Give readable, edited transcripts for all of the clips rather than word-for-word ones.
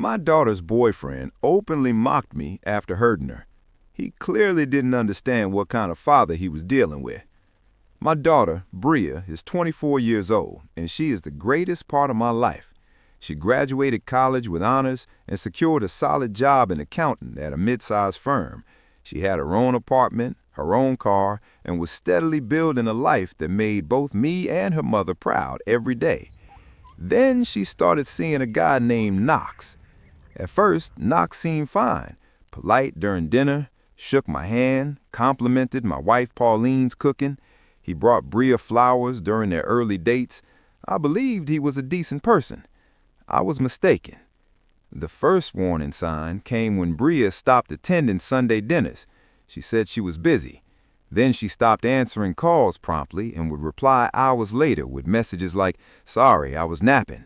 My daughter's boyfriend openly mocked me after hurting her. He clearly didn't understand what kind of father he was dealing with. My daughter, Bria, is 24 years old, and she is the greatest part of my life. She graduated college with honors and secured a solid job in accounting at a mid-sized firm. She had her own apartment, her own car, and was steadily building a life that made both me and her mother proud every day. Then she started seeing a guy named Knox. At first, Knox seemed fine, polite during dinner, shook my hand, complimented my wife Pauline's cooking. He brought Bria flowers during their early dates. I believed he was a decent person. I was mistaken. The first warning sign came when Bria stopped attending Sunday dinners. She said she was busy. Then she stopped answering calls promptly and would reply hours later with messages like, "Sorry, I was napping."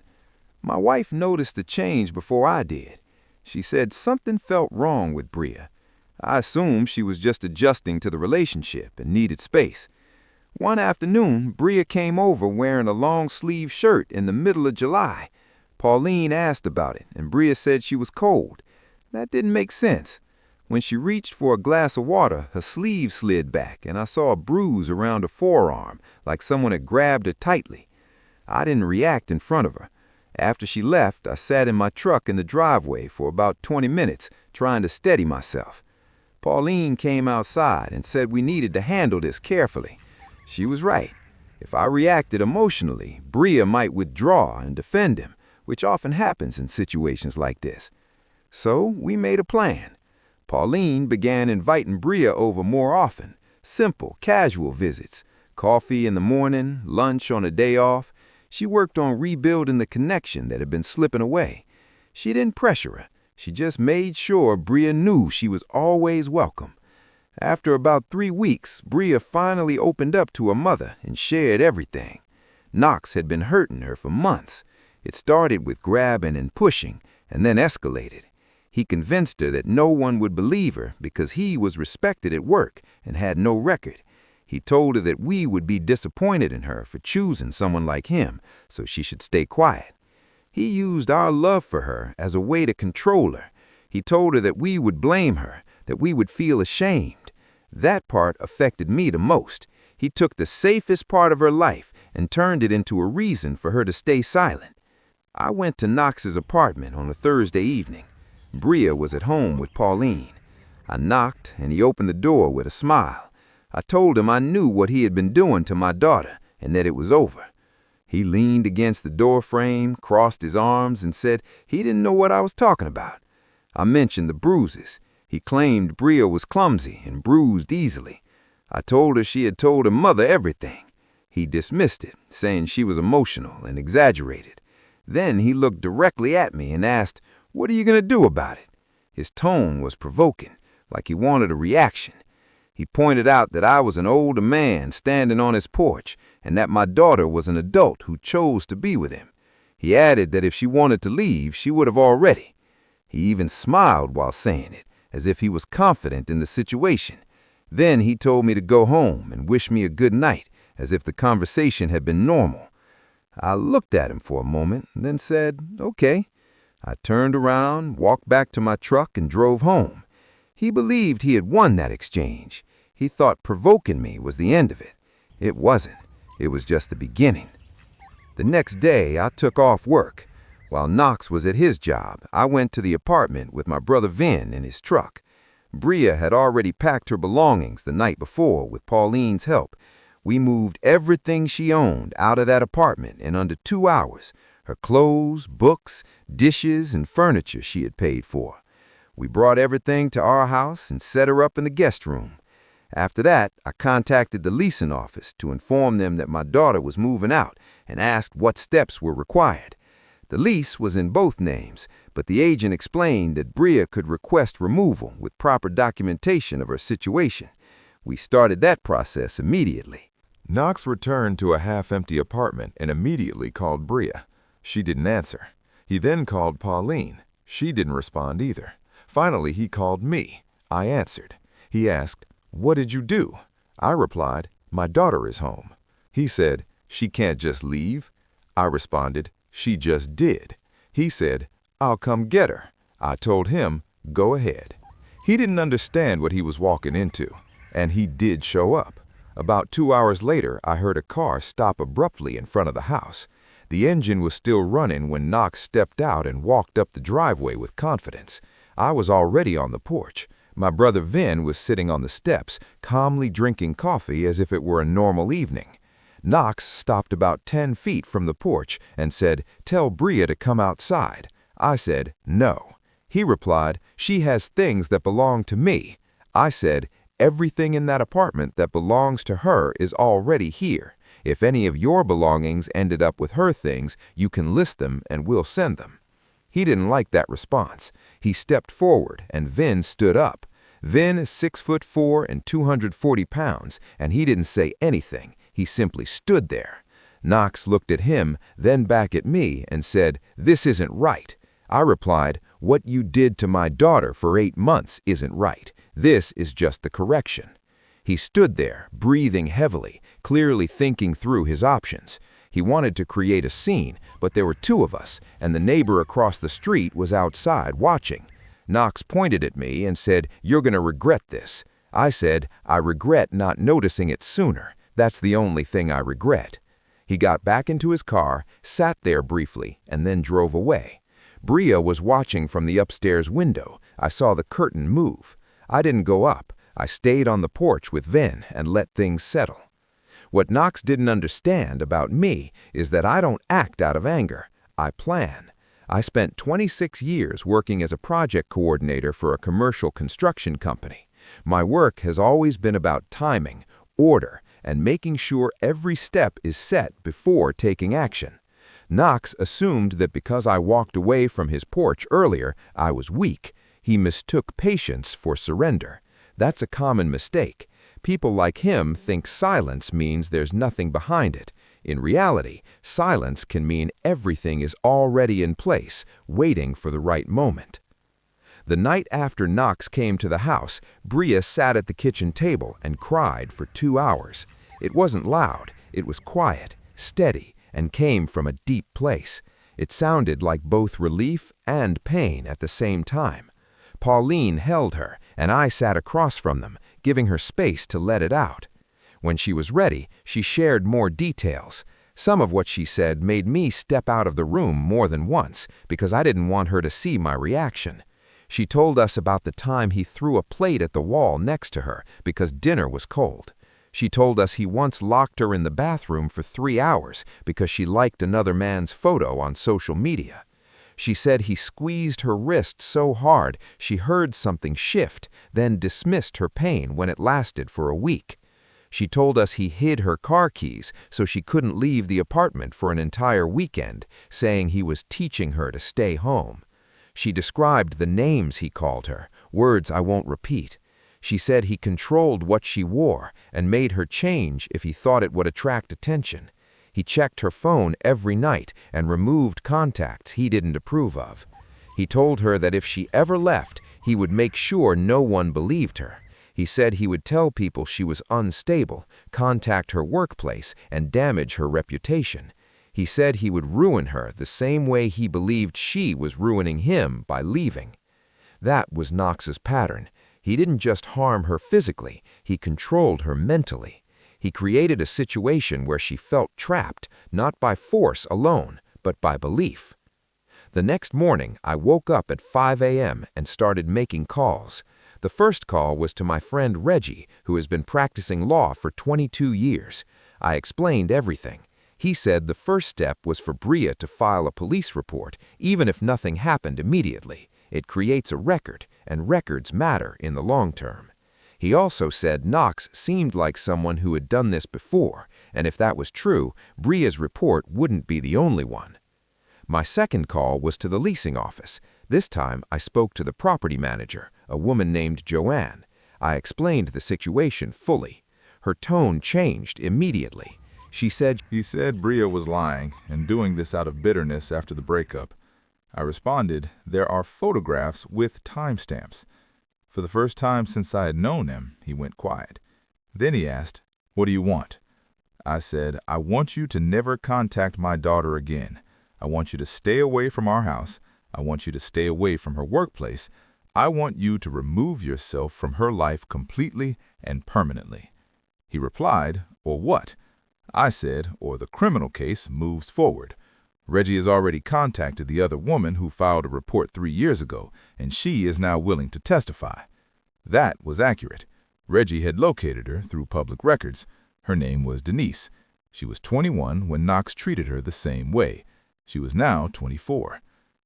My wife noticed the change before I did. She said something felt wrong with Bria. I assumed she was just adjusting to the relationship and needed space. One afternoon, Bria came over wearing a long-sleeved shirt in the middle of July. Pauline asked about it, and Bria said she was cold. That didn't make sense. When she reached for a glass of water, her sleeve slid back, and I saw a bruise around her forearm, like someone had grabbed her tightly. I didn't react in front of her. After she left, I sat in my truck in the driveway for about 20 minutes, trying to steady myself. Pauline came outside and said we needed to handle this carefully. She was right. If I reacted emotionally, Bria might withdraw and defend him, which often happens in situations like this. So we made a plan. Pauline began inviting Bria over more often, simple, casual visits, coffee in the morning, lunch on a day off. She worked on rebuilding the connection that had been slipping away. She didn't pressure her. She just made sure Bria knew she was always welcome. After about 3 weeks, Bria finally opened up to her mother and shared everything. Knox had been hurting her for months. It started with grabbing and pushing, and then escalated. He convinced her that no one would believe her because he was respected at work and had no record. He told her that we would be disappointed in her for choosing someone like him, so she should stay quiet. He used our love for her as a way to control her. He told her that we would blame her, that we would feel ashamed. That part affected me the most. He took the safest part of her life and turned it into a reason for her to stay silent. I went to Knox's apartment on a Thursday evening. Bria was at home with Pauline. I knocked, and he opened the door with a smile. I told him I knew what he had been doing to my daughter and that it was over. He leaned against the door frame, crossed his arms, and said he didn't know what I was talking about. I mentioned the bruises. He claimed Bria was clumsy and bruised easily. I told her she had told her mother everything. He dismissed it, saying she was emotional and exaggerated. Then he looked directly at me and asked, "What are you going to do about it?" His tone was provoking, like he wanted a reaction. He pointed out that I was an older man standing on his porch and that my daughter was an adult who chose to be with him. He added that if she wanted to leave, she would have already. He even smiled while saying it, as if he was confident in the situation. Then he told me to go home and wish me a good night, as if the conversation had been normal. I looked at him for a moment, then said, "Okay." I turned around, walked back to my truck, and drove home. He believed he had won that exchange. He thought provoking me was the end of it. It wasn't. It was just the beginning. The next day, I took off work. While Knox was at his job, I went to the apartment with my brother Vin in his truck. Bria had already packed her belongings the night before with Pauline's help. We moved everything she owned out of that apartment in under 2 hours. Her clothes, books, dishes, and furniture she had paid for. We brought everything to our house and set her up in the guest room. After that, I contacted the leasing office to inform them that my daughter was moving out and asked what steps were required. The lease was in both names, but the agent explained that Bria could request removal with proper documentation of her situation. We started that process immediately. Knox returned to a half-empty apartment and immediately called Bria. She didn't answer. He then called Pauline. She didn't respond either. Finally, he called me. I answered. He asked, "What did you do?" I replied, "My daughter is home." He said, "She can't just leave." I responded, "She just did." He said, "I'll come get her." I told him, "Go ahead." He didn't understand what he was walking into, and he did show up. About 2 hours later, I heard a car stop abruptly in front of the house. The engine was still running when Knox stepped out and walked up the driveway with confidence. I was already on the porch. My brother Vin was sitting on the steps, calmly drinking coffee as if it were a normal evening. Knox stopped about 10 feet from the porch and said, "Tell Bria to come outside." I said, "No." He replied, "She has things that belong to me." I said, "Everything in that apartment that belongs to her is already here. If any of your belongings ended up with her things, you can list them and we'll send them." He didn't like that response. He stepped forward and Vin stood up. Vin is 6'4" and 240 pounds, and he didn't say anything. He simply stood there. Knox looked at him, then back at me and said, "This isn't right." I replied, "What you did to my daughter for 8 months isn't right. This is just the correction." He stood there, breathing heavily, clearly thinking through his options. He wanted to create a scene, but there were 2 of us, and the neighbor across the street was outside watching. Knox pointed at me and said, "You're going to regret this." I said, "I regret not noticing it sooner. That's the only thing I regret." He got back into his car, sat there briefly, and then drove away. Bria was watching from the upstairs window. I saw the curtain move. I didn't go up. I stayed on the porch with Vin and let things settle. What Knox didn't understand about me is that I don't act out of anger. I plan. I spent 26 years working as a project coordinator for a commercial construction company. My work has always been about timing, order, and making sure every step is set before taking action. Knox assumed that because I walked away from his porch earlier, I was weak. He mistook patience for surrender. That's a common mistake. People like him think silence means there's nothing behind it. In reality, silence can mean everything is already in place, waiting for the right moment. The night after Knox came to the house, Bria sat at the kitchen table and cried for 2 hours. It wasn't loud, it was quiet, steady, and came from a deep place. It sounded like both relief and pain at the same time. Pauline held her, and I sat across from them, giving her space to let it out. When she was ready, she shared more details. Some of what she said made me step out of the room more than once because I didn't want her to see my reaction. She told us about the time he threw a plate at the wall next to her because dinner was cold. She told us he once locked her in the bathroom for 3 hours because she liked another man's photo on social media. She said he squeezed her wrist so hard she heard something shift, then dismissed her pain when it lasted for a week. She told us he hid her car keys so she couldn't leave the apartment for an entire weekend, saying he was teaching her to stay home. She described the names he called her, words I won't repeat. She said he controlled what she wore and made her change if he thought it would attract attention. He checked her phone every night and removed contacts he didn't approve of. He told her that if she ever left, he would make sure no one believed her. He said he would tell people she was unstable, contact her workplace, and damage her reputation. He said he would ruin her the same way he believed she was ruining him by leaving. That was Knox's pattern. He didn't just harm her physically, he controlled her mentally. He created a situation where she felt trapped, not by force alone, but by belief. The next morning, I woke up at 5 a.m. and started making calls. The first call was to my friend Reggie, who has been practicing law for 22 years. I explained everything. He said the first step was for Bria to file a police report, even if nothing happened immediately. It creates a record, and records matter in the long term. He also said Knox seemed like someone who had done this before, and if that was true, Bria's report wouldn't be the only one. My second call was to the leasing office. This time, I spoke to the property manager, a woman named Joanne. I explained the situation fully. Her tone changed immediately. She said, "He said Bria was lying and doing this out of bitterness after the breakup." I responded, "There are photographs with timestamps." For the first time since I had known him, he went quiet. Then he asked, "What do you want?" I said, "I want you to never contact my daughter again. I want you to stay away from our house. I want you to stay away from her workplace. I want you to remove yourself from her life completely and permanently." He replied, "Or what?" I said, "Or the criminal case moves forward. Reggie has already contacted the other woman who filed a report 3 years ago, and she is now willing to testify." That was accurate. Reggie had located her through public records. Her name was Denise. She was 21 when Knox treated her the same way. She was now 24.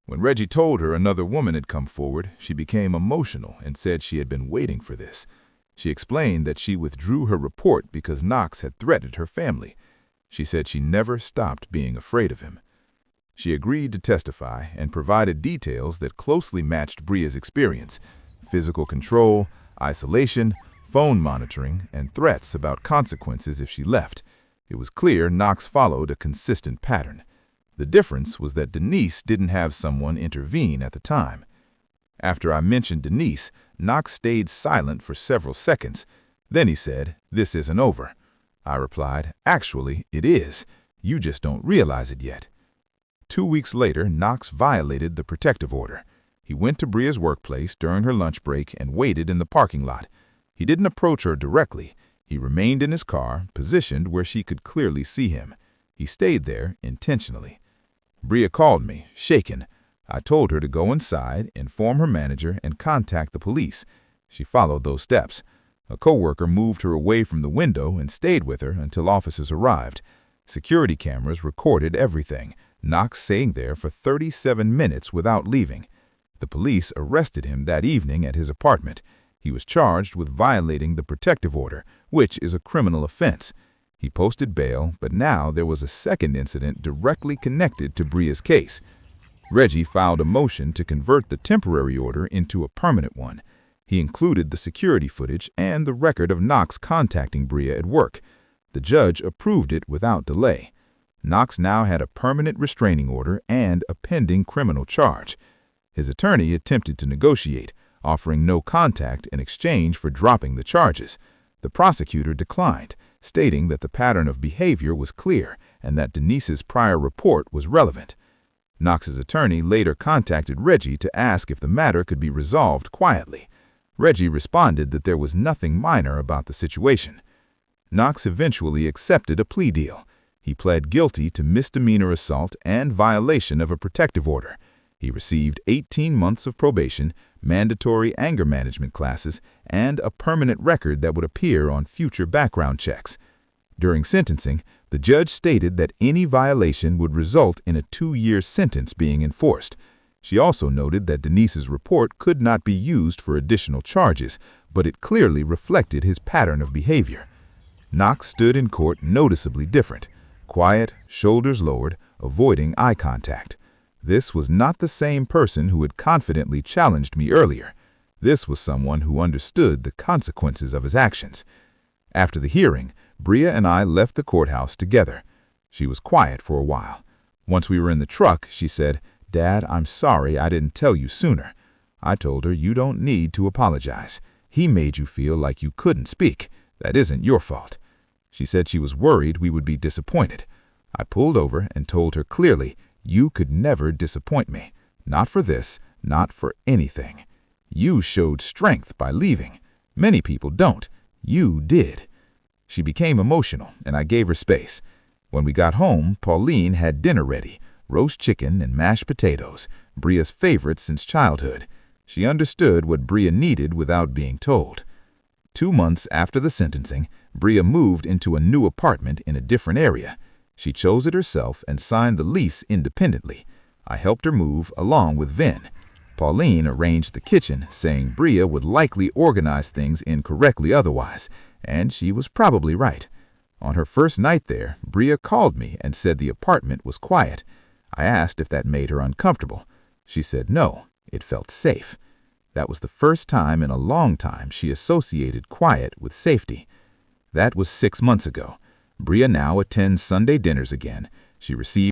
When Reggie told her another woman had come forward, she became emotional and said she had been waiting for this. She explained that she withdrew her report because Knox had threatened her family. She said she never stopped being afraid of him. She agreed to testify and provided details that closely matched Bria's experience: physical control, isolation, phone monitoring, and threats about consequences if she left. It was clear Knox followed a consistent pattern. The difference was that Denise didn't have someone intervene at the time. After I mentioned Denise, Knox stayed silent for several seconds. Then he said, "This isn't over." I replied, "Actually, it is. You just don't realize it yet." 2 weeks later, Knox violated the protective order. He went to Bria's workplace during her lunch break and waited in the parking lot. He didn't approach her directly. He remained in his car, positioned where she could clearly see him. He stayed there intentionally. Bria called me, shaken. I told her to go inside, inform her manager, and contact the police. She followed those steps. A coworker moved her away from the window and stayed with her until officers arrived. Security cameras recorded everything, Knox staying there for 37 minutes without leaving. The police arrested him that evening at his apartment. He was charged with violating the protective order, which is a criminal offense. He posted bail, but now there was a second incident directly connected to Bria's case. Reggie filed a motion to convert the temporary order into a permanent one. He included the security footage and the record of Knox contacting Bria at work. The judge approved it without delay. Knox now had a permanent restraining order and a pending criminal charge. His attorney attempted to negotiate, offering no contact in exchange for dropping the charges. The prosecutor declined, stating that the pattern of behavior was clear and that Denise's prior report was relevant. Knox's attorney later contacted Reggie to ask if the matter could be resolved quietly. Reggie responded that there was nothing minor about the situation. Knox eventually accepted a plea deal. He pled guilty to misdemeanor assault and violation of a protective order. He received 18 months of probation, mandatory anger management classes, and a permanent record that would appear on future background checks. During sentencing, the judge stated that any violation would result in a 2-year sentence being enforced. She also noted that Denise's report could not be used for additional charges, but it clearly reflected his pattern of behavior. Knox stood in court noticeably different, quiet, shoulders lowered, avoiding eye contact. This was not the same person who had confidently challenged me earlier. This was someone who understood the consequences of his actions. After the hearing, Bria and I left the courthouse together. She was quiet for a while. Once we were in the truck, she said, "Dad, I'm sorry I didn't tell you sooner." I told her, "You don't need to apologize. He made you feel like you couldn't speak. That isn't your fault." She said she was worried we would be disappointed. I pulled over and told her clearly, "You could never disappoint me. Not for this, not for anything. You showed strength by leaving. Many people don't. You did." She became emotional, and I gave her space. When we got home, Pauline had dinner ready, roast chicken and mashed potatoes, Bria's favorite since childhood. She understood what Bria needed without being told. 2 months after the sentencing, Bria moved into a new apartment in a different area. She chose it herself and signed the lease independently. I helped her move along with Vin. Pauline arranged the kitchen, saying Bria would likely organize things incorrectly otherwise, and she was probably right. On her first night there, Bria called me and said the apartment was quiet. I asked if that made her uncomfortable. She said no, it felt safe. That was the first time in a long time she associated quiet with safety. That was 6 months ago. Bria now attends Sunday dinners again. She received